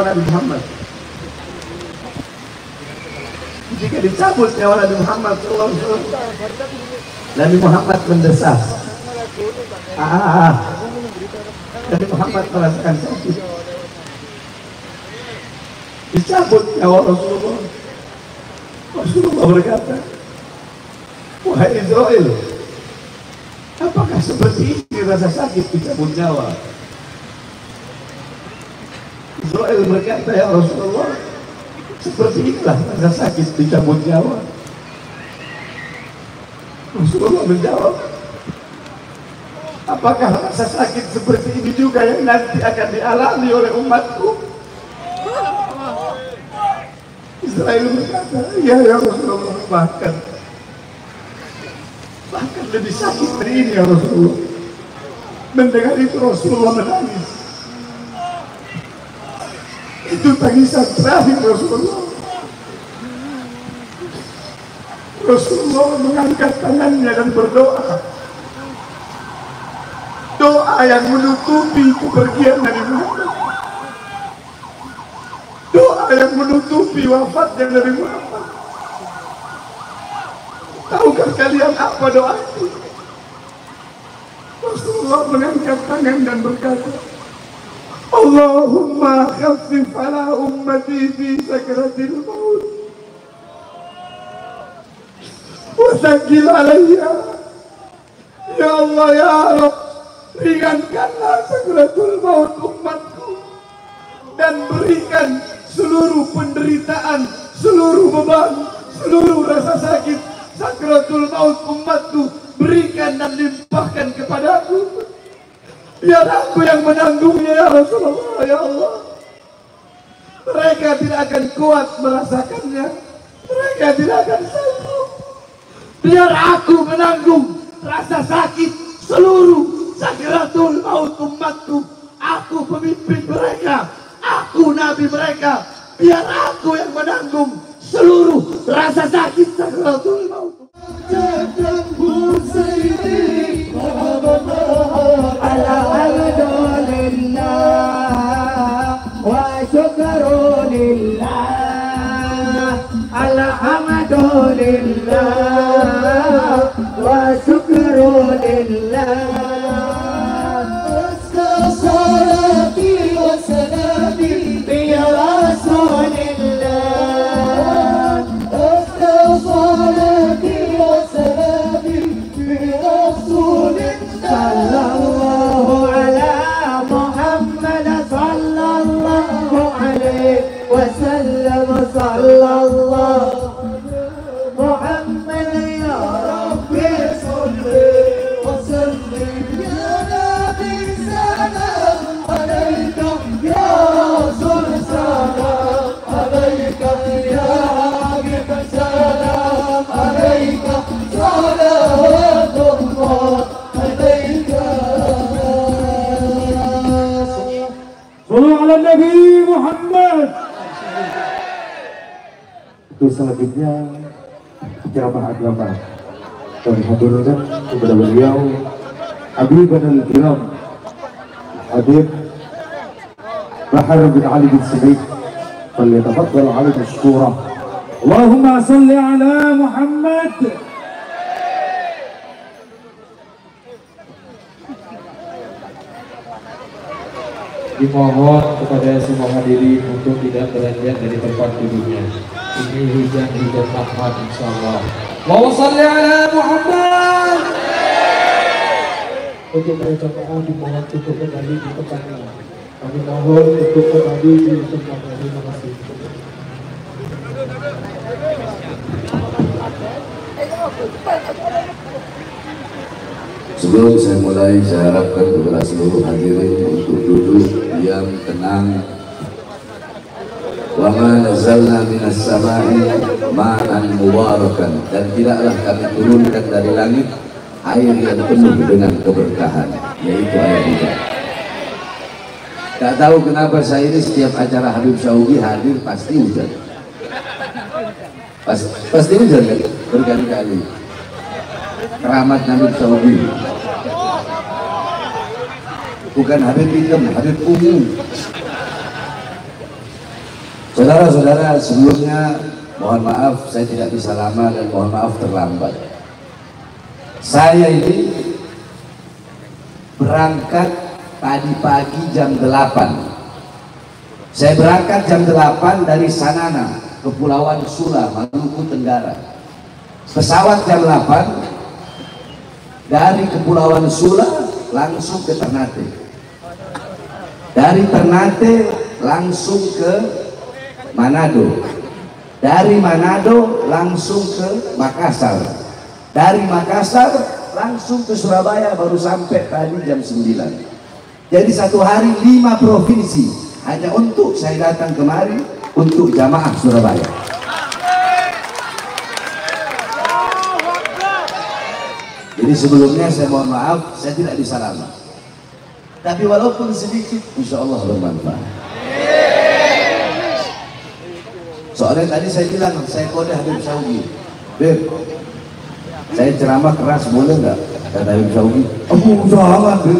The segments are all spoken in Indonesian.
Nabi Muhammad. Jika dicabut nyawa Nabi Muhammad SAW, Nabi Muhammad mendesah. Nabi Muhammad merasakan sakit. Dicabut nyawa Rasulullah. Rasulullah berkata, wahai Israel, apakah seperti ini rasa sakit dicabut nyawa? Israel berkata, ya Rasulullah, seperti inilah rasa sakit dicabut nyawa. Rasulullah menjawab, apakah rasa sakit seperti ini juga yang nanti akan dialami oleh umatku? Israel berkata, ya Rasulullah, bahkan lebih sakit dari ini ya Rasulullah. Mendengar itu Rasulullah menangis. Itu tangisan terakhir Rasulullah. Rasulullah mengangkat tangannya dan berdoa. Doa yang menutupi kepergian Nabi Muhammad. Doa yang menutupi wafatnya Nabi Muhammad. Tahukah kalian apa doa itu? Rasulullah mengangkat tangan dan berkata, Allahumma khaffif ala ummati fi sakratil maut wa thaqil alayya. Ya Allah, ya Rabb, ringankanlah sakratul maut umatku dan berikan seluruh penderitaan, seluruh beban, seluruh rasa sakit sakratul maut umatku, berikan dan limpahkan kepadaku. Biar aku yang menanggungnya ya Rasulullah, ya Allah. Mereka tidak akan kuat merasakannya, mereka tidak akan sanggup. Biar aku menanggung rasa sakit seluruh sakratul maut umatku. Aku pemimpin mereka, aku nabi mereka. Biar aku yang menanggung seluruh rasa sakit sakratul maut. Nabi Muhammad. Itu selanjutnya ceramah agama kami haturkan kepada beliau Habibana al-Kiram Habib Bahar bin Ali bin Siddiq. Falyatafaddal Ali mashkura. Allahumma salli ala Muhammad. Dimohon kepada semua hadirin untuk tidak beranjak dari tempat duduknya. Ini hujan rahmat insyaallah. Allahumma shalli ala Muhammad. Untuk jamaah dimohon untuk kembali di tempatnya. Kami mohon untuk kembali di tempatnya. Terima kasih. Sebelum saya mulai, saya harapkan kepada seluruh hadirin untuk duduk diam, tenang. Wa ma nazalna minas sama'i ma'an mubarakan, dan tidaklah kami turunkan dari langit air yang penuh dengan keberkahan, yaitu air hujan. Tak tahu kenapa saya ini setiap acara Habib Syaugi hadir pasti hujan. Pasti hujan kan? Berkali-kali. Keramat Habib Syaugi. Bukan Habib hitam, Habib ungu. Saudara-saudara, sebelumnya mohon maaf saya tidak bisa lama dan mohon maaf terlambat. Saya ini berangkat tadi pagi jam 8. Saya berangkat jam 8 dari Sanana, Kepulauan Sula, Maluku Tenggara. Pesawat jam 8 dari Kepulauan Sula langsung ke Ternate. Dari Ternate langsung ke Manado. Dari Manado langsung ke Makassar. Dari Makassar langsung ke Surabaya, baru sampai tadi jam 9. Jadi satu hari 5 provinsi hanya untuk saya datang kemari untuk jamaah Surabaya. Jadi sebelumnya saya mohon maaf, saya tidak bisa lama. Tapi walaupun sedikit, insya Allah bermanfaat. Soalnya tadi saya bilang, saya kode Habib Syauqi. Beb, saya ceramah keras boleh nggak? Kata Habib Syauqi, jangan Beb.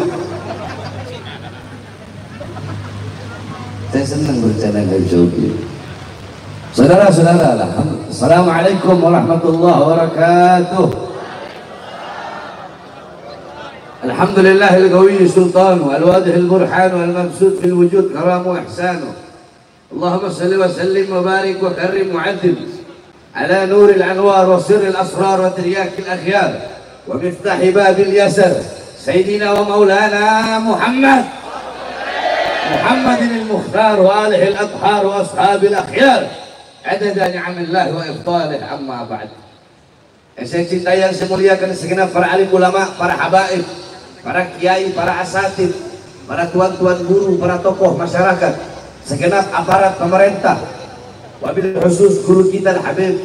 Saya senang bercanda dengan Habib Syauqi. Saudara-saudara, Assalamualaikum warahmatullahi wabarakatuh. Alhamdulillahil qawiyyi sultanu al-wadihil burhan wal mabsut fil wujud karamu ihsanu. Allahumma salli wa sallim wa barik wa karrim wa azzim ala nuril anwar wa sirril asrar wa tiryakil akhyar wa miftahi babil yasar sayyidina wa maulana Muhammadin al-mukhtar wa alihi al-athhar wa ashabil akhyar adada ni'amillah wa ifdalih amma ba'd. Saya cintai yang saya muliakan segenap para alim ulama, para habaib, para kiai, para asatid, para tuan-tuan guru, para tokoh masyarakat, segenap aparat pemerintah, wabil khusus guru kita Habib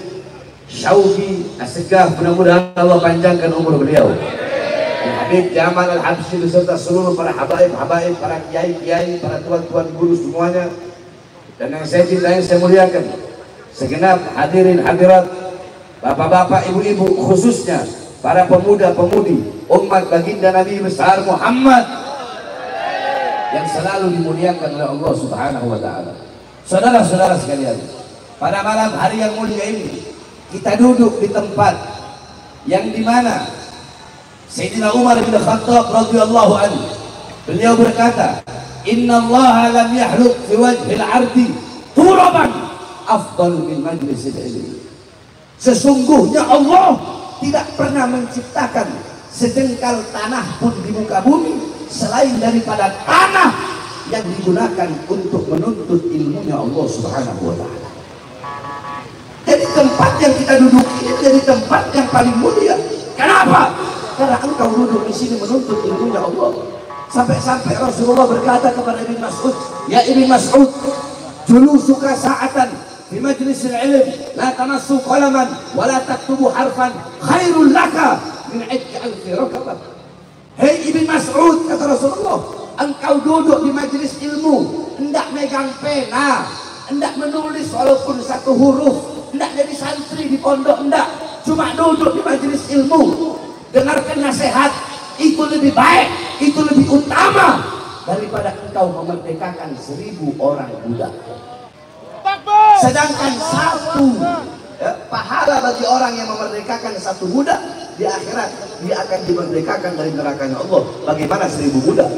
Syauqi As-Segaf, mudah-mudahan Allah panjangkan umur beliau. Habib Jamal Al-Habsyi beserta seluruh para habaib, para kiai, para tuan-tuan guru semuanya. Dan yang saya cintai, saya muliakan segenap hadirin hadirat, bapak-bapak, ibu-ibu, khususnya para pemuda-pemudi umat baginda Nabi besar Muhammad yang selalu dimuliakan oleh Allah Subhanahu wa taala. Saudara-saudara sekalian, pada malam hari yang mulia ini kita duduk di tempat yang dimana Sayyidina Umar bin Khattab radhiyallahu anhu, beliau berkata, "Innallaha lam yahluk fi wajhil ardi turaban afdal min majlisil ilmi." Sesungguhnya Allah tidak pernah menciptakan sejengkal tanah pun di muka bumi selain daripada tanah yang digunakan untuk menuntut ilmunya Allah Subhanahu wa taala. Jadi tempat yang kita duduk ini jadi tempat yang paling mulia. Kenapa? Karena engkau duduk di sini menuntut ilmunya Allah. Sampai-sampai Rasulullah berkata kepada Ibn Mas'ud, "Ya Ibn Mas'ud, julusuka sa'atan di majlisil ilm la tamassu qalaman wa la taktubu harfan khairul laka min idki alfi raqabah." Hei Ibn Mas'ud, kata Rasulullah, engkau duduk di majlis ilmu, hendak megang pena, hendak menulis walaupun satu huruf, hendak jadi santri di pondok, hendak cuma duduk di majlis ilmu, dengarkan nasihat, itu lebih baik, itu lebih utama daripada engkau memerdekakan 1000 orang budak. Sedangkan satu pahala bagi orang yang memerdekakan satu budak, di akhirat dia akan dimerdekakan dari nerakanya Allah. Bagaimana 1000 budak?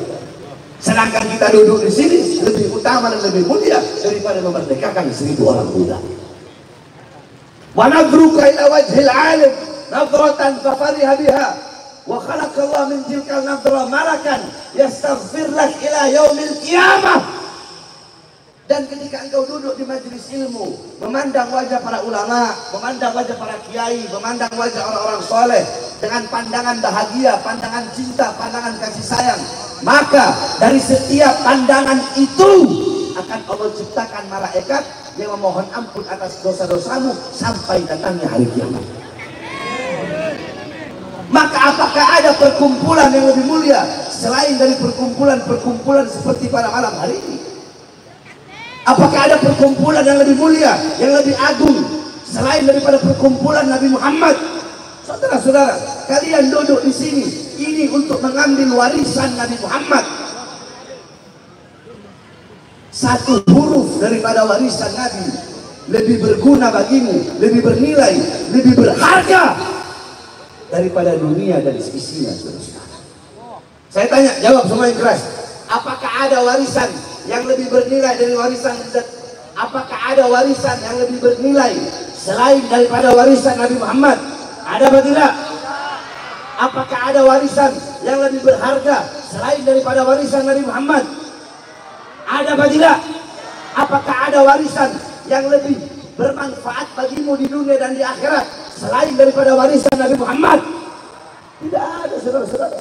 Sedangkan kita duduk di sini lebih utama dan lebih mulia daripada memerdekakan 1000 orang budak. Wa nadruka ila wajhil alim nadratan fafariha biha wa khalaqallahu min tilkal nadra malakan yastaghfir lak ila yaumil qiyamah. Dan ketika engkau duduk di majelis ilmu, memandang wajah para ulama, memandang wajah para kiai, memandang wajah orang-orang soleh dengan pandangan bahagia, pandangan cinta, pandangan kasih sayang, maka dari setiap pandangan itu akan Allah ciptakan malaikat yang memohon ampun atas dosa-dosamu sampai datangnya hari kiamat. Maka apakah ada perkumpulan yang lebih mulia selain dari perkumpulan-perkumpulan seperti pada malam hari ini? Apakah ada perkumpulan yang lebih mulia, yang lebih agung selain daripada perkumpulan Nabi Muhammad? Saudara-saudara, kalian duduk di sini ini untuk mengambil warisan Nabi Muhammad. Satu huruf daripada warisan Nabi lebih berguna bagimu, lebih bernilai, lebih berharga daripada dunia dan seisinya. Saya tanya, jawab semua yang keras. Apakah ada warisan yang lebih bernilai dari warisan? Apakah ada warisan yang lebih bernilai selain daripada warisan Nabi Muhammad? Ada apa tidak? Apakah ada warisan yang lebih berharga selain daripada warisan Nabi Muhammad? Ada apa tidak? Apakah ada warisan yang lebih bermanfaat bagimu di dunia dan di akhirat selain daripada warisan Nabi Muhammad? Tidak ada, saudara-saudara.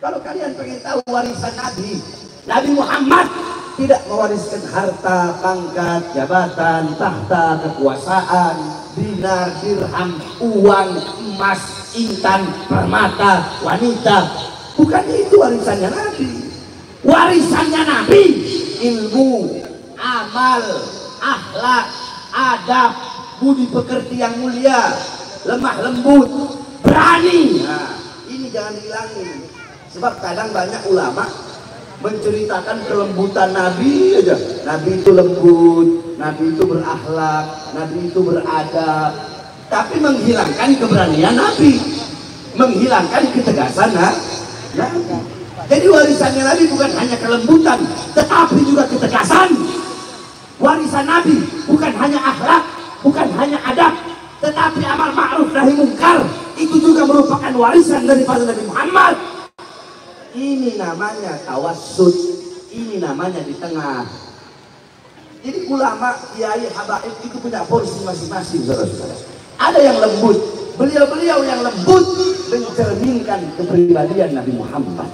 Kalau kalian pengen tahu warisan Nabi Muhammad tidak mewariskan harta, pangkat, jabatan, tahta, kekuasaan, dinar, dirham, uang, emas, intan, permata, wanita. Bukan itu warisannya Nabi. Warisannya Nabi ilmu, amal, akhlak, adab, budi pekerti yang mulia, lemah lembut, berani. Nah, ini jangan dihilangin. Sebab kadang banyak ulama menceritakan kelembutan Nabi aja. Nabi itu lembut, Nabi itu berakhlak, Nabi itu beradab, tapi menghilangkan keberanian Nabi, menghilangkan ketegasan Nabi. Jadi warisannya Nabi bukan hanya kelembutan, tetapi juga ketegasan. Warisan Nabi bukan hanya akhlak, bukan hanya adab, tetapi amal ma'ruf nahi mungkar. Itu juga merupakan warisan daripada Nabi Muhammad. Ini namanya tawassut, ini namanya di tengah. Jadi ulama, kiai, habaib itu punya porsi masing-masing, saudara-saudara. Ada yang lembut, beliau-beliau yang lembut mencerminkan kepribadian Nabi Muhammad.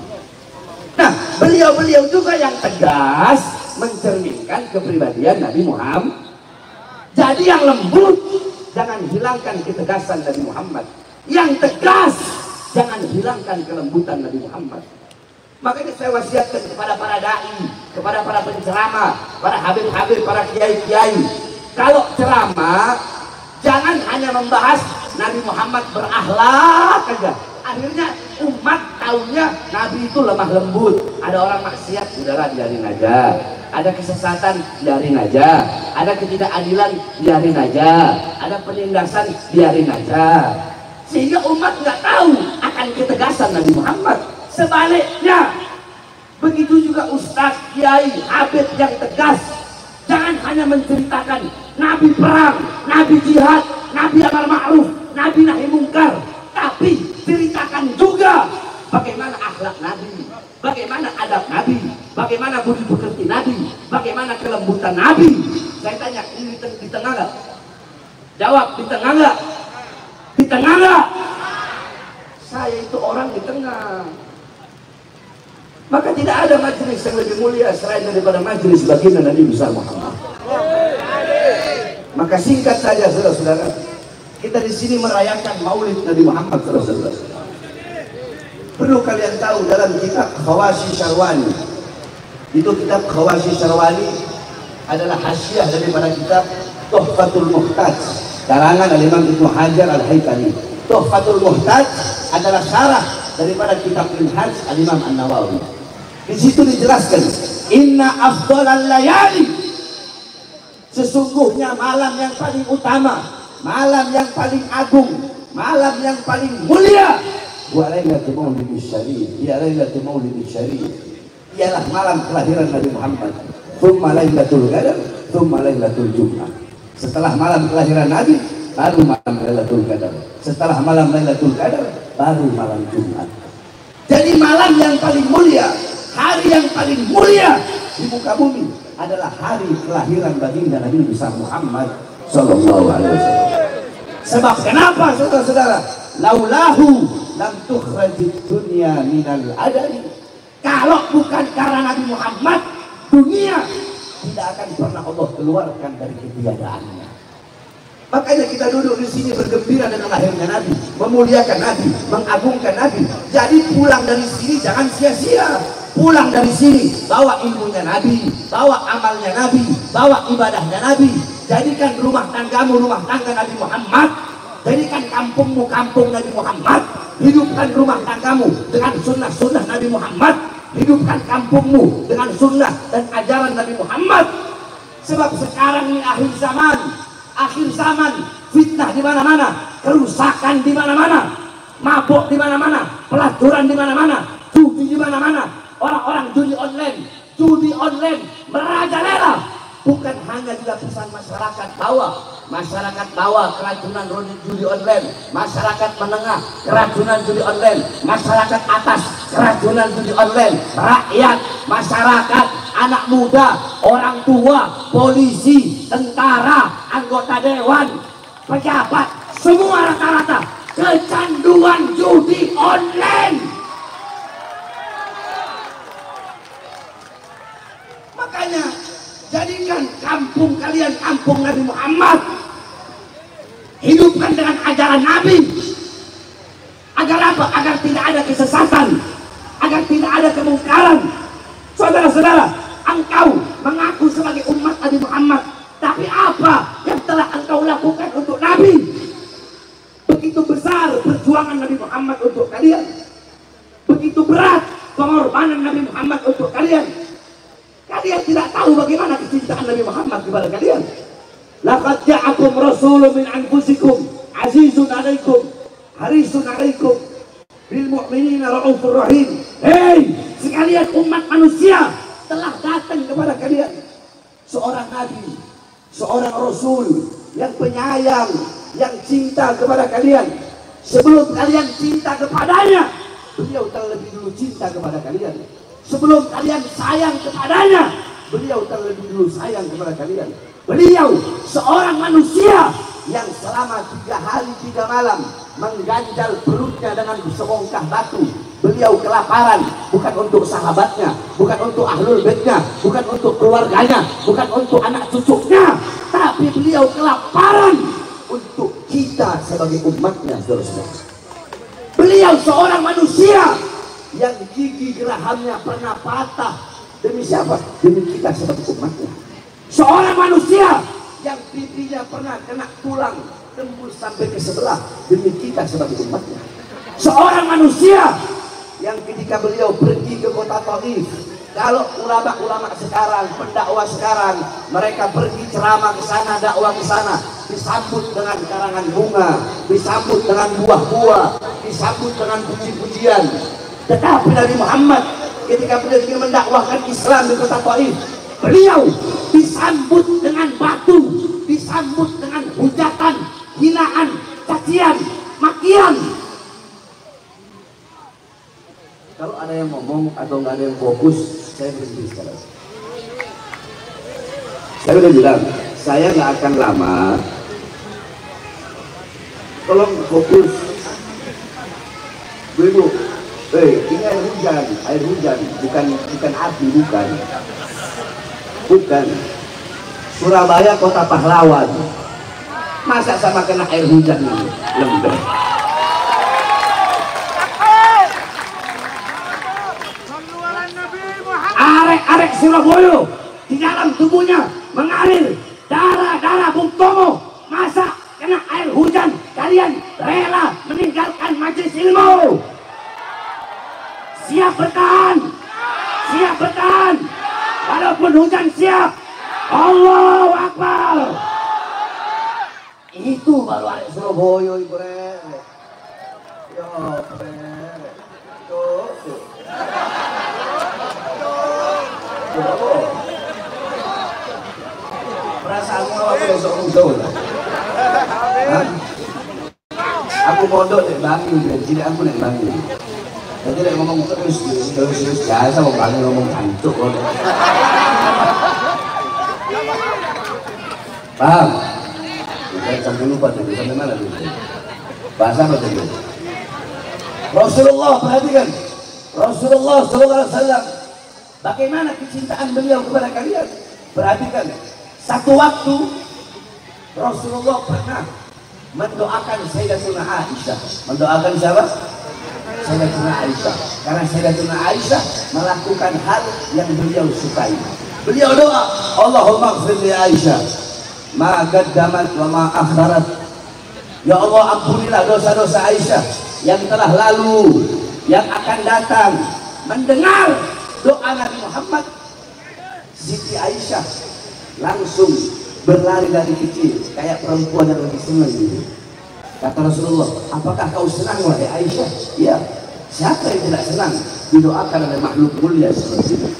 Nah, beliau-beliau juga yang tegas mencerminkan kepribadian Nabi Muhammad. Jadi yang lembut, jangan hilangkan ketegasan Nabi Muhammad. Yang tegas, jangan hilangkan kelembutan Nabi Muhammad. Makanya saya wasiatkan kepada para da'i, kepada para penceramah, para habib-habib, para kiai-kiai. Kalau ceramah, jangan hanya membahas Nabi Muhammad berakhlak aja. Akhirnya umat taunya Nabi itu lemah lembut. Ada orang maksiat, udahlah biarin aja. Ada kesesatan, biarin aja. Ada ketidakadilan, biarin aja. Ada penindasan, biarin aja. Sehingga umat nggak tahu akan ketegasan Nabi Muhammad. Sebaliknya, begitu juga ustaz, kiai, habib yang tegas. Jangan hanya menceritakan Nabi perang, Nabi jihad, Nabi amar ma'ruf, Nabi nahi mungkar, tapi ceritakan juga bagaimana akhlak Nabi, bagaimana adab Nabi, bagaimana budi pekerti Nabi, bagaimana kelembutan Nabi. Saya tanya, ini di tengah nggak? Jawab, di tengah nggak? Di tengah nggak? Saya itu orang di tengah. Maka tidak ada majelis yang lebih mulia selain daripada majelis baginda Nabi besar Muhammad. Maka singkat saja, saudara-saudara, kita di sini merayakan Maulid Nabi Muhammad, saudara-saudara. Perlu kalian tahu dalam kitab Khawashi Syarwani, itu kitab Khawashi Syarwani adalah hasyiah daripada kitab Tuhfatul Muhtaj, karangan Imam Ibnu Hajar Al-Haytami. Tuhfatul Muhtaj adalah syarah daripada kitab Minhaj Al-Imam An-Nawawi. Di situ dijelaskan, inna afdhalal layali, sesungguhnya malam yang paling utama, malam yang paling agung, malam yang paling mulia, wa lailatul maulidis syarif, ya lailatul maulidis syarif, ialah malam kelahiran Nabi Muhammad. Tsumma lailatul qadar, tsumma lailatul jum'ah. Setelah malam kelahiran Nabi, baru malam Lailatul Qadar. Setelah malam Lailatul Qadar, baru malam Jumat. Jadi malam yang paling mulia, hari yang paling mulia di muka bumi adalah hari kelahiran baginda Nabi besar Muhammad sallallahu alaihi wasallam. Sebab kenapa, saudara-saudara? Laulahu lam tukhrajid dunya minal adami. Kalau bukan karena Nabi Muhammad, dunia tidak akan pernah Allah keluarkan dari ketiadaannya. Makanya kita duduk di sini bergembira dengan lahirnya Nabi, memuliakan Nabi, mengagungkan Nabi. Jadi pulang dari sini jangan sia-sia. Pulang dari sini bawa ilmunya Nabi, bawa amalnya Nabi, bawa ibadahnya Nabi. Jadikan rumah tanggamu rumah tangga Nabi Muhammad. Jadikan kampungmu kampung Nabi Muhammad. Hidupkan rumah tanggamu dengan sunnah-sunnah Nabi Muhammad. hidupkan kampungmu dengan sunnah dan ajaran Nabi Muhammad. Sebab sekarang ini akhir zaman, fitnah di mana-mana, kerusakan di mana-mana, mabuk di mana-mana, pelacuran di mana-mana, judi di mana-mana, orang-orang judi online merajalela. Bukan hanya di lapisan masyarakat bawah keracunan judi online, masyarakat menengah keracunan judi online, masyarakat atas keracunan judi online, rakyat, masyarakat, anak muda, orang tua, polisi, tentara, anggota dewan, pejabat, semua rata-rata kecanduan judi online. Makanya jadikan kampung kalian kampung Nabi Muhammad. Hidupkan dengan ajaran Nabi. Agar apa? Agar tidak ada kesesatan, agar tidak ada kemungkaran. Saudara-saudara, engkau mengaku sebagai umat Nabi Muhammad, tapi apa yang telah engkau lakukan untuk Nabi? Begitu besar perjuangan Nabi Muhammad untuk kalian, begitu berat pengorbanan Nabi Muhammad untuk kalian. Kalian tidak tahu bagaimana kecintaan Nabi Muhammad kepada kalian. Laqad ja'akum rasulun min anfusikum azizun 'alaikum harisun 'alaikum bil mu'minina raufur rahim. Hei sekalian umat manusia, telah datang kepada kalian seorang nabi, seorang rasul yang penyayang, yang cinta kepada kalian. Sebelum kalian cinta kepadanya, beliau terlebih dulu cinta kepada kalian. Sebelum kalian sayang kepadanya, beliau terlebih dulu sayang kepada kalian. Beliau seorang manusia yang selama 3 hari 3 malam mengganjal perutnya dengan sebongkah batu. Beliau kelaparan, bukan untuk sahabatnya, bukan untuk ahlul baitnya, bukan untuk keluarganya, bukan untuk anak cucunya, tapi beliau kelaparan untuk kita sebagai umatnya, saudara-saudara. Beliau seorang manusia yang gigi gerahamnya pernah patah. Demi siapa? Demi kita sebagai umatnya. Seorang manusia yang pipinya pernah kena tulang tembus sampai ke sebelah. Demi kita sebagai umatnya. Seorang manusia yang ketika beliau pergi ke kota Taif, kalau ulama-ulama sekarang, pendakwah sekarang, mereka pergi ceramah ke sana, dakwah ke sana, disambut dengan karangan bunga, disambut dengan buah-buah, disambut dengan puji-pujian. Tetapi Nabi Muhammad ketika beliau ingin mendakwahkan Islam di kota Taif, beliau disambut dengan batu, disambut dengan hujatan, hinaan, cacian, makian. Kalau ada yang ngomong atau nggak ada yang fokus, saya berhenti sekarang. Saya udah bilang, saya nggak akan lama. Tolong fokus. Bu, ini air hujan, bukan api, bukan. Surabaya kota pahlawan, masa sama kena air hujan ini lembek. Arek-arek Surabaya di dalam tubuhnya mengalir darah Bung Tomo, masa kena air hujan kalian rela meninggalkan majelis ilmu? Siap bertahan, walaupun hujan siap. Allahu Akbar. Itu baru arek Surabaya ibu rek. Yo rek. Tuh. Perasaanmu apa besok muncul? Aku pondok nek bangun, jadi aku nek bangun. Jadi nek ngomong terus biasa mau bangun ngomong cancuk kok. Paham? Kita sampai lupa tadi sampai mana dulu? Bahasa apa tadi? Rasulullah, perhatikan. Rasulullah SAW, bagaimana kecintaan beliau kepada kalian? Perhatikan. Satu waktu Rasulullah pernah mendoakan Sayyidatuna Aisyah. Mendoakan siapa? Sayyidatuna Aisyah. Karena Sayyidatuna Aisyah melakukan hal yang beliau sukai. Beliau doa, Allahumma ighfir li Aisyah ma qaddamat wa ma akharat. Ya Allah, ampunilah dosa-dosa Aisyah yang telah lalu, yang akan datang. Mendengar doa Nabi Muhammad, Siti Aisyah langsung berlari dari kecil kayak perempuan yang lagi senang gitu. Kata Rasulullah, apakah kau senang wahai Aisyah? Ya, siapa yang tidak senang didoakan oleh makhluk mulia seperti itu?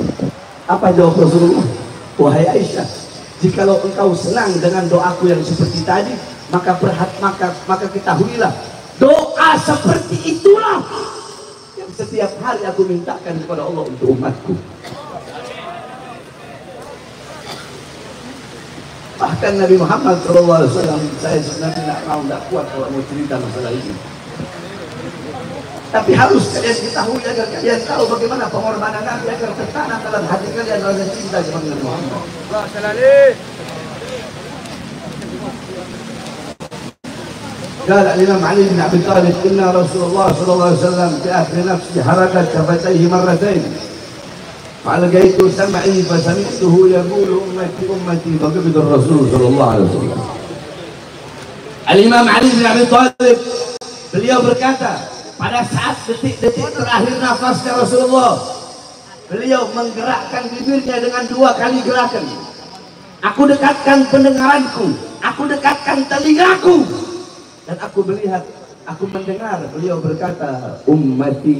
Apa jawab Rasulullah? Wahai Aisyah, jikalau engkau senang dengan doaku yang seperti tadi, maka ketahuilah, doa seperti itulah yang setiap hari aku mintakan kepada Allah untuk umatku. Bahkan Nabi Muhammad SAW, saya sebenarnya tidak kuat kalau mau cerita masalah ini. Tapi harus kalian ketahui agar kalian tahu bagaimana pengorbanan Nabi agar tertanam dalam hati kalian rasa cinta kepada Nabi Muhammad. قال الإمام علي بن أبي طالب إن رسول الله صلى الله عليه وسلم في آخر نفسه حركت شفتيه مرتين فألقيت سمعي فسمعته يقول أمتي أمتي فقبض الرسول صلى الله عليه وسلم. Al-Imam Ali bin Abi Thalib beliau berkata, pada saat detik-detik terakhir nafasnya Rasulullah, beliau menggerakkan bibirnya dengan 2 kali gerakan. Aku dekatkan pendengaranku, aku dekatkan telingaku, dan aku melihat, aku mendengar beliau berkata, ummati,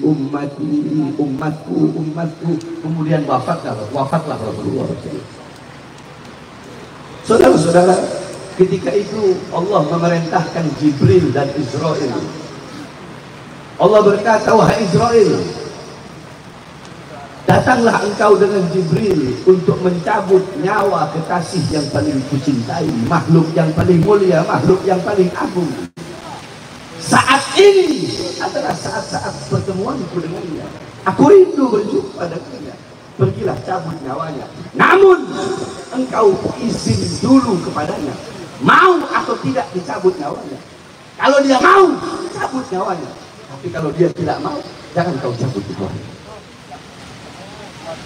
ummati, umatku, umatku. Kemudian wafatlah Rasulullah. Saudara-saudara, ketika itu Allah memerintahkan Jibril dan Israel. Allah berkata, wahai Israel, datanglah engkau dengan Jibril untuk mencabut nyawa kekasih yang paling kucintai, makhluk yang paling mulia, makhluk yang paling agung. Saat ini adalah saat-saat pertemuanku dengannya. Aku rindu berjumpa dengannya. Pergilah cabut nyawanya. Namun engkau izin dulu kepadanya, mau atau tidak dicabut nyawanya. Kalau dia mau, cabut nyawanya. Tapi kalau dia tidak mau, jangan kau cabut nyawanya.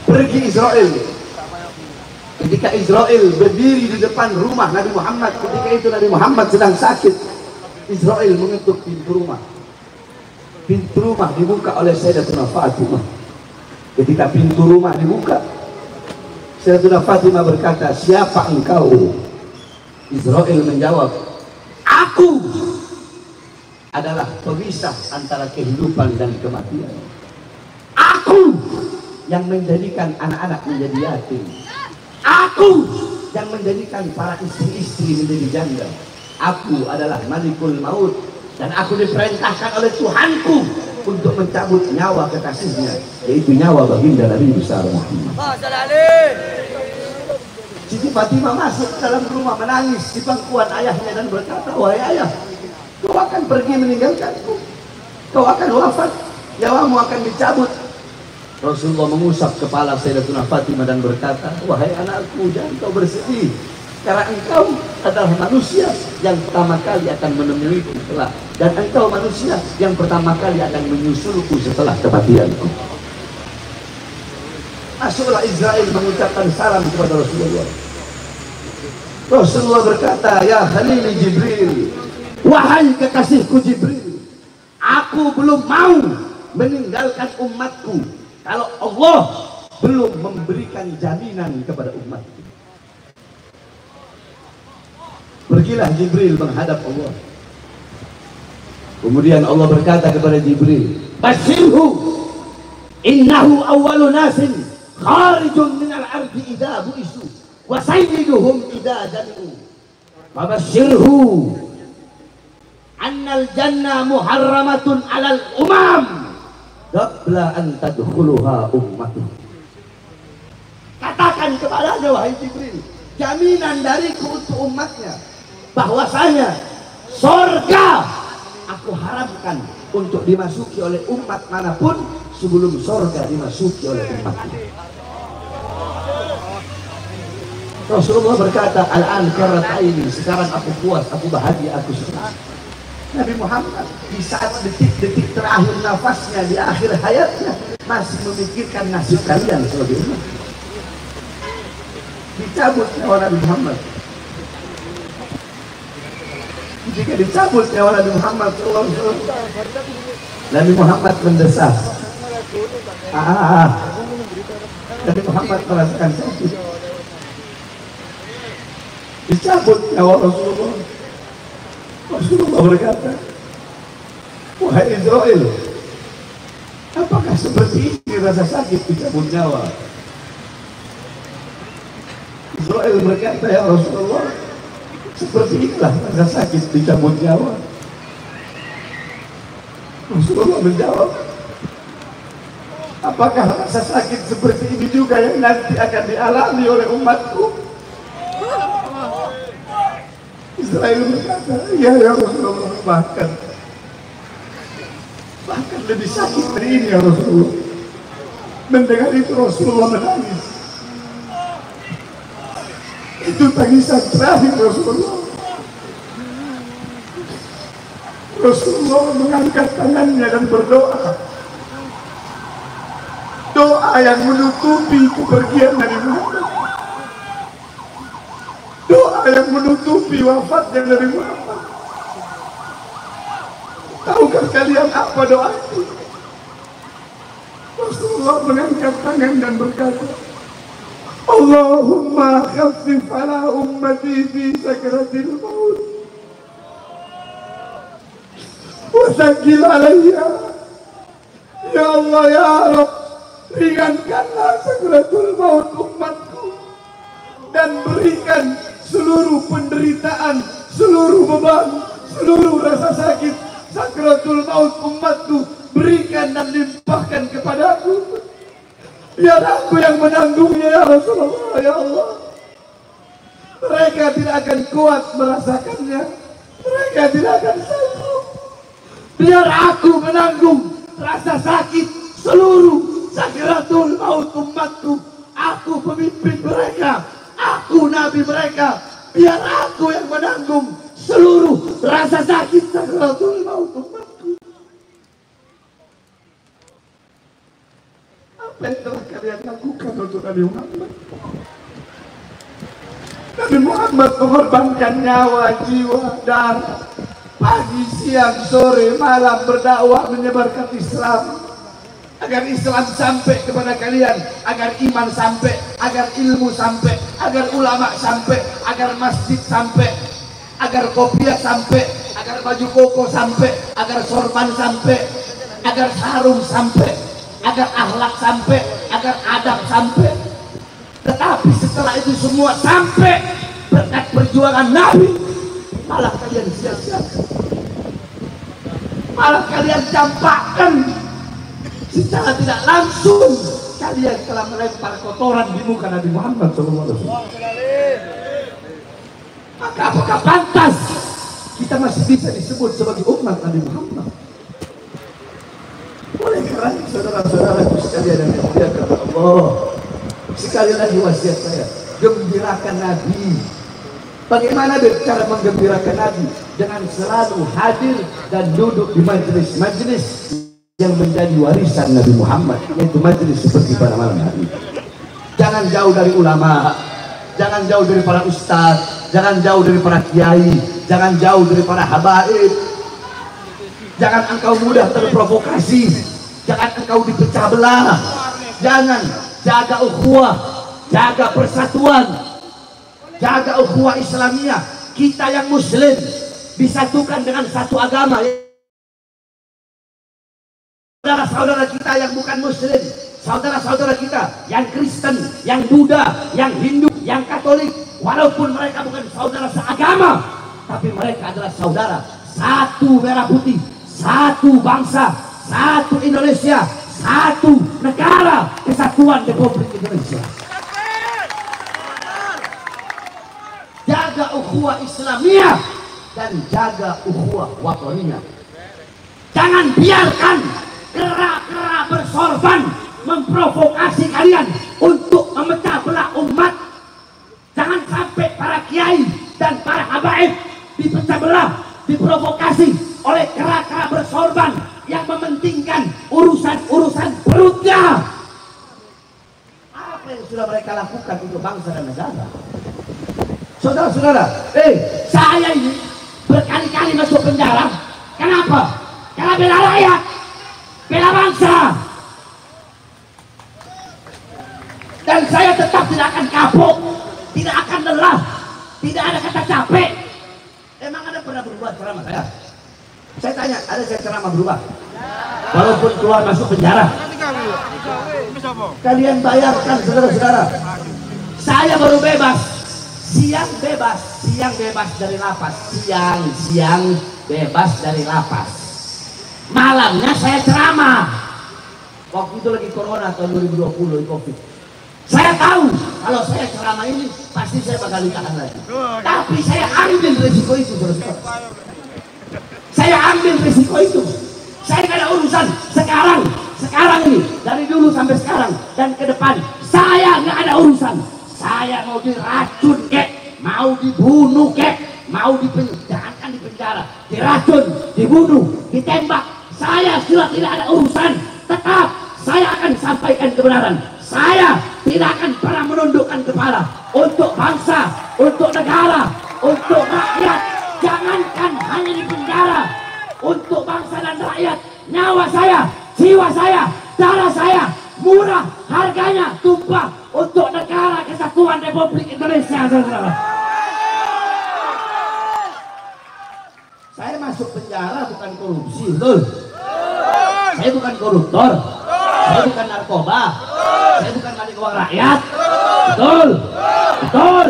Pergi Israel. Ketika Israel berdiri di depan rumah Nabi Muhammad, ketika itu Nabi Muhammad sedang sakit, Israel mengetuk pintu rumah. Pintu rumah dibuka oleh Sayyidatuna Fatimah. Ketika pintu rumah dibuka, Sayyidatuna Fatimah berkata, siapa engkau? Israel menjawab, aku adalah pemisah antara kehidupan dan kematian. Aku yang menjadikan anak-anak menjadi yatim. Aku yang menjadikan para istri-istri menjadi janda. Aku adalah Malikul Maut, dan aku diperintahkan oleh Tuhanku untuk mencabut nyawa kekasihnya, yaitu nyawa baginda Nabi besar Muhammad. Siti Fatimah masuk dalam rumah menangis di pangkuan ayahnya dan berkata, wahai ayah, kau akan pergi meninggalkanku, kau akan wafat, nyawamu akan dicabut. Rasulullah mengusap kepala Sayyidatuna Fatimah dan berkata, wahai anakku, jangan kau bersedih, karena engkau adalah manusia yang pertama kali akan menemuiku setelah, dan engkau manusia yang pertama kali akan menyusulku setelah kematianku. Masuklah Israel mengucapkan salam kepada Rasulullah. Rasulullah berkata, ya Khalil Jibril, wahai kekasihku Jibril, aku belum mau meninggalkan umatku kalau Allah belum memberikan jaminan kepada umatku. Pergilah Jibril menghadap Allah. Kemudian Allah berkata kepada Jibril, Bashirhu innahu awwalu nasin kharijun minal ardi idha bu'isu wa sayyiduhum idha jami'u. Fabashirhu annal jannah muharramatun alal umam qabla an tadkhuluha ummatuh. Katakan kepadanya, wahai Jibril, jaminan dariku untuk umatnya, bahwasanya sorga aku haramkan untuk dimasuki oleh umat manapun sebelum sorga dimasuki oleh umatnya. Rasulullah berkata, al-an karataini, sekarang aku puas, aku bahagia, aku senang. Nabi Muhammad di saat detik-detik terakhir nafasnya di akhir hayatnya masih memikirkan nasib kalian sebagai umat. Dicabut nyawa Nabi Muhammad. Jika dicabut nyawa Nabi Muhammad, Nabi Muhammad mendesah, Nabi Muhammad merasakan sakit. Dicabut nyawa Rasulullah. Rasulullah berkata, wahai Israel, apakah seperti ini rasa sakit dicabut nyawa? Israel berkata, ya Rasulullah, seperti inilah rasa sakit dicabut nyawa. Rasulullah menjawab, apakah rasa sakit seperti ini juga yang nanti akan dialami oleh umatku? Israel berkata, ya Rasulullah, bahkan lebih sakit dari ini ya Rasulullah. Mendengar itu Rasulullah menangis. Itu tangisan terakhir Rasulullah. Rasulullah mengangkat tangannya dan berdoa. Doa yang menutupi kepergian Nabi Muhammad. Doa yang menutupi wafatnya Nabi Muhammad. Tahukah kalian apa doa itu? Rasulullah mengangkat tangan dan berkata, Allahumma khaffif ala ummati fi sakratil maut wa thaqqil alayya. Ya Allah, ya Rabb, ringankanlah sakratul maut umatku dan berikan seluruh penderitaan, seluruh beban, seluruh rasa sakit sakratul maut umatku, berikan dan limpahkan kepadaku. Biar aku yang menanggungnya ya Rasulullah, ya Allah. Mereka tidak akan kuat merasakannya, mereka tidak akan sanggup. Biar aku menanggung rasa sakit seluruh sakratul maut umatku. Aku pemimpin mereka, aku nabi mereka. Biar aku yang menanggung seluruh rasa sakit sakratul maut umatku. Apa yang telah kalian lakukan untuk Nabi Muhammad? Nabi Muhammad mengorbankan nyawa, jiwa, darah, pagi, siang, sore, malam berdakwah menyebarkan Islam, agar Islam sampai kepada kalian, agar iman sampai, agar ilmu sampai, agar ulama sampai, agar masjid sampai, agar kopiah sampai, agar baju koko sampai, agar sorban sampai, agar sarung sampai, agar akhlak sampai, agar adab sampai. Tetapi setelah itu semua sampai berkat perjuangan Nabi, malah kalian sia-siakan, malah kalian campakkan. Secara tidak langsung kalian telah melempar kotoran di muka Nabi Muhammad SAW. Maka apakah pantas kita masih bisa disebut sebagai umat Nabi Muhammad? Oleh karena saudara-saudaraku sekalian yang dimuliakan Allah, sekali lagi wasiat saya, gembirakan Nabi. Bagaimana cara menggembirakan Nabi? Dengan selalu hadir dan duduk di majelis-majelis yang menjadi warisan Nabi Muhammad, yaitu majelis seperti pada malam hari. Jangan jauh dari ulama, jangan jauh dari para ustadz, jangan jauh dari para kiai, jangan jauh dari para habaib. Jangan engkau mudah terprovokasi, jangan engkau dipecah belah. Jangan, jaga ukhuwah, jaga persatuan, jaga ukhuwah Islamiyah. Kita yang muslim disatukan dengan satu agama. Saudara-saudara kita yang bukan muslim, saudara-saudara kita yang Kristen, yang Buddha, yang Hindu, yang Katolik, walaupun mereka bukan saudara seagama, tapi mereka adalah saudara. Satu merah putih, satu bangsa, satu Indonesia, satu negara kesatuan Republik Indonesia. Jaga ukhuwah Islamiyah dan jaga ukhuwah wataniyah. Jangan biarkan kera-kera bersorban memprovokasi kalian untuk memecah belah umat. Jangan sampai para kiai dan para habaib dipecah belah, diprovokasi oleh kera-kera bersorban yang mementingkan urusan-urusan perutnya. Apa yang sudah mereka lakukan untuk bangsa dan negara? Saudara-saudara, saya ini berkali-kali masuk penjara. Kenapa? Karena bela rakyat, bela bangsa. Dan saya tetap tidak akan kapok, tidak akan lelah, tidak ada kata capek. Emang ada pernah berubah ceramah saya? Saya tanya, ada saya ceramah berubah? Walaupun keluar masuk penjara. Kalian bayarkan saudara-saudara. Saya baru bebas. Siang bebas dari lapas. Siang bebas dari lapas. Malamnya saya ceramah. Waktu itu lagi corona tahun 2020 COVID. Saya tahu kalau saya ceramah ini pasti saya bakal ditahan lagi. Tapi saya ambil risiko itu, saudara-saudara. Saya ambil risiko itu. Saya gak ada urusan sekarang ini, dari dulu sampai sekarang dan ke depan. Saya gak ada urusan. Saya mau diracun kek, mau dibunuh kek, mau jangan di penjara, diracun, dibunuh, ditembak. Saya sudah tidak ada urusan. Tetap saya akan sampaikan kebenaran. Saya tidak akan pernah menundukkan kepala untuk bangsa, untuk negara, untuk rakyat. Jangankan hanya di penjara, untuk bangsa dan rakyat, nyawa saya, jiwa saya, darah saya, murah harganya, tumpah untuk negara kesatuan Republik Indonesia, saudara. Saya masuk penjara bukan korupsi, betul? Saya bukan koruptor, saya bukan narkoba, saya bukan maling uang rakyat, betul? Betul.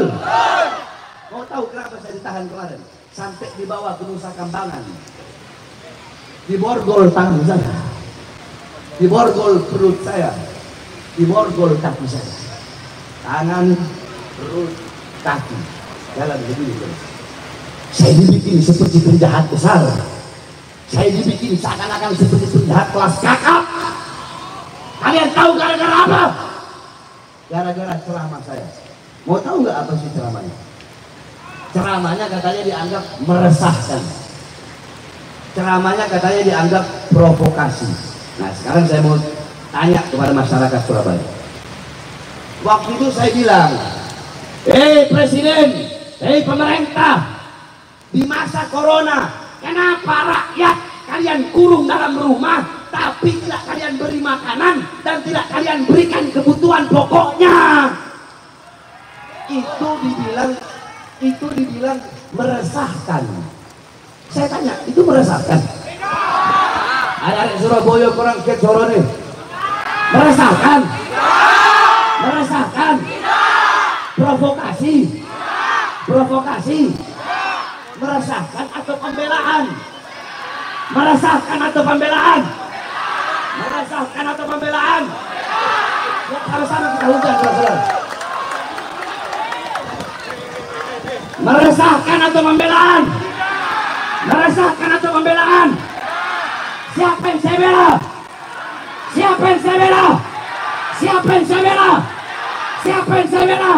Mau tahu kenapa saya ditahan kemarin? Sampai dibawa ke Nusa Kambangan, diborgol tangan saya, diborgol perut saya, diborgol kaki saya, tangan, perut, kaki, jalan begini terus. Saya dibikin seperti penjahat besar, saya dibikin seakan-akan seperti penjahat kelas kakap. Kalian tahu gara-gara apa? Gara-gara ceramah saya. Mau tahu nggak apa sih ceramahnya? Ceramahnya katanya dianggap meresahkan. Ceramahnya katanya dianggap provokasi. Nah sekarang saya mau tanya kepada masyarakat Surabaya. Waktu itu saya bilang, Presiden, pemerintah, di masa corona, kenapa rakyat kalian kurung dalam rumah, tapi tidak kalian beri makanan dan tidak kalian berikan kebutuhan pokoknya? Itu dibilang meresahkan. Saya tanya, itu meresahkan? Ada Surabaya kurang kecoro nih. Meresahkan? Meresahkan? Provokasi? Provokasi? Meresahkan atau pembelaan? Meresahkan atau pembelaan? Meresahkan atau pembelaan? Sama-sama kita hujan, saudara. Meresahkan atau pembelaan? Meresahkan atau pembelaan? Siapa yang saya bela? Siapa yang saya bela? Siapa yang saya bela? Siapa yang saya bela?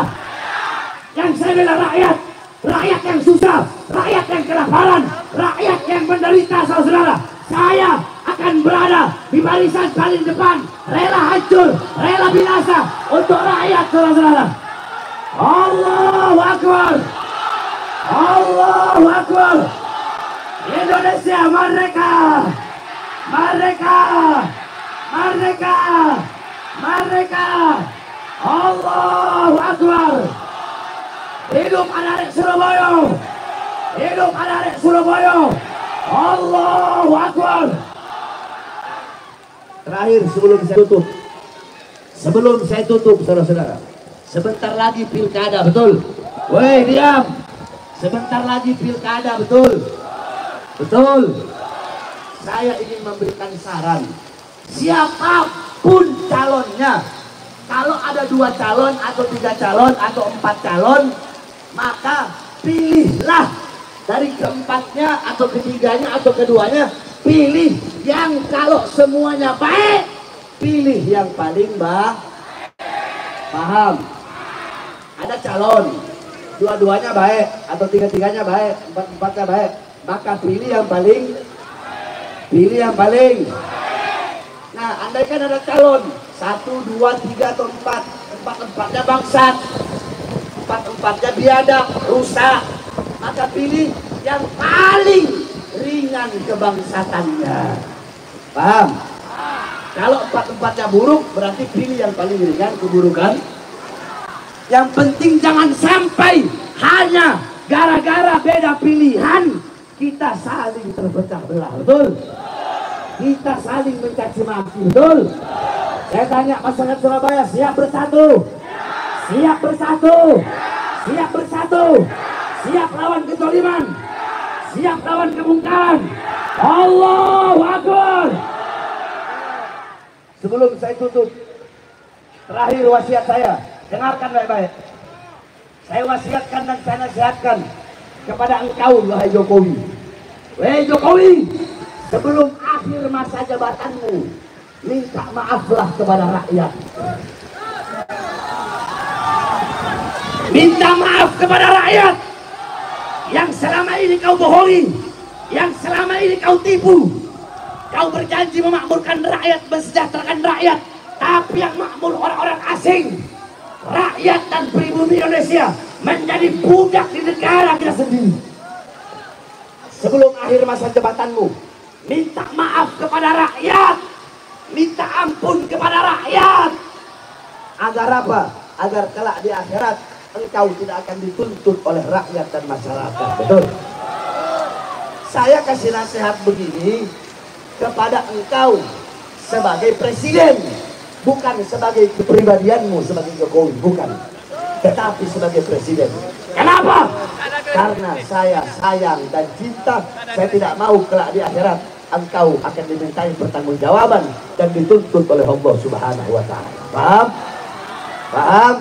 Yang saya bela rakyat. Rakyat yang susah, rakyat yang kelaparan, rakyat yang menderita, saudara. Saya akan berada di barisan paling depan, rela hancur, rela binasa untuk rakyat, saudara. Allahu Akbar. Allahu Akbar. Indonesia merdeka. Merdeka. Merdeka. Merdeka. Allahu Akbar. Hidup anak-anak Surabaya. Hidup anak-anak Surabaya. Allahu Akbar. Terakhir sebelum saya tutup, saudara-saudara, sebentar lagi pilkada, betul? Woi, diam. Sebentar lagi pilkada, betul? Betul. Saya ingin memberikan saran, siapapun calonnya, kalau ada 2 calon atau 3 calon atau 4 calon, maka pilihlah dari keempatnya atau ketiganya atau keduanya. Pilih yang kalau semuanya baik, pilih yang paling paham. Ada calon dua-duanya baik atau tiga-tiganya baik, empat-empatnya baik, maka pilih yang paling. Nah, andaikan ada calon 1, 2, 3 atau 4, empat-empatnya bangsat, empat-empatnya biadab, rusak, maka pilih yang paling ringan kebangsatannya. Paham? Kalau empat-empatnya buruk, berarti pilih yang paling ringan keburukan Yang penting jangan sampai hanya gara-gara beda pilihan kita saling terpecah belah, betul? Kita saling mencaci maki, betul? Saya tanya masyarakat Surabaya, siap bersatu? Siap bersatu? Siap bersatu? Siap lawan kezaliman? Siap lawan kemungkaran? Allahu Akbar! Sebelum saya tutup, terakhir wasiat saya, dengarkan baik-baik. Saya wasiatkan dan saya nasihatkan kepada engkau, wahai Jokowi. Wahai Jokowi, sebelum akhir masa jabatanmu, minta maaflah kepada rakyat. Minta maaf kepada rakyat yang selama ini kau bohongi, yang selama ini kau tipu. Kau berjanji memakmurkan rakyat, mensejahterakan rakyat, tapi yang makmur orang-orang asing. Rakyat dan pribumi Indonesia menjadi budak di negara kita sendiri. Sebelum akhir masa jabatanmu, minta maaf kepada rakyat, minta ampun kepada rakyat. Agar apa? Agar kelak di akhirat engkau tidak akan dituntut oleh rakyat dan masyarakat. Betul? Saya kasih nasihat begini kepada engkau sebagai presiden, bukan sebagai kepribadianmu sebagai Jokowi, bukan, tetapi sebagai presiden. Kenapa? Karena saya sayang dan cinta. Saya tidak mau kelak di akhirat engkau akan dimintai pertanggungjawaban dan dituntut oleh Allah Subhanahu wa Ta'ala. Paham? Paham?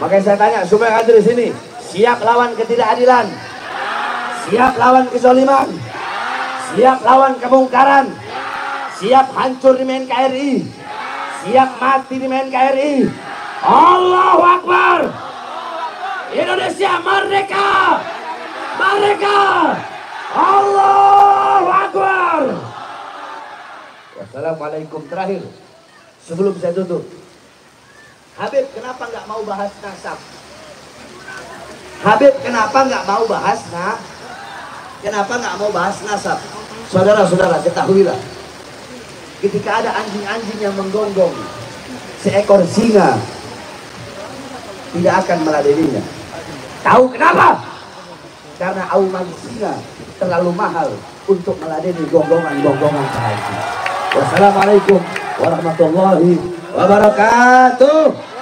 Makanya saya tanya supaya yang ada di sini, siap lawan ketidakadilan, siap lawan kezaliman, siap lawan kemungkaran, siap hancur di NKRI, siap mati di NKRI. Allahu Akbar! Indonesia merdeka! Merdeka! Allahu Akbar! Wassalamualaikum. Terakhir, sebelum saya tutup, Habib kenapa nggak mau bahas nasab? Habib kenapa nggak mau bahas Kenapa nggak mau bahas nasab? Saudara-saudara, ketahuilah, ketika ada anjing-anjing yang menggonggong seekor singa, tidak akan meladeninya. Tahu kenapa? Karena auman singa terlalu mahal untuk meladeni gonggongan-gonggongan anjing. Wassalamualaikum warahmatullahi wabarakatuh.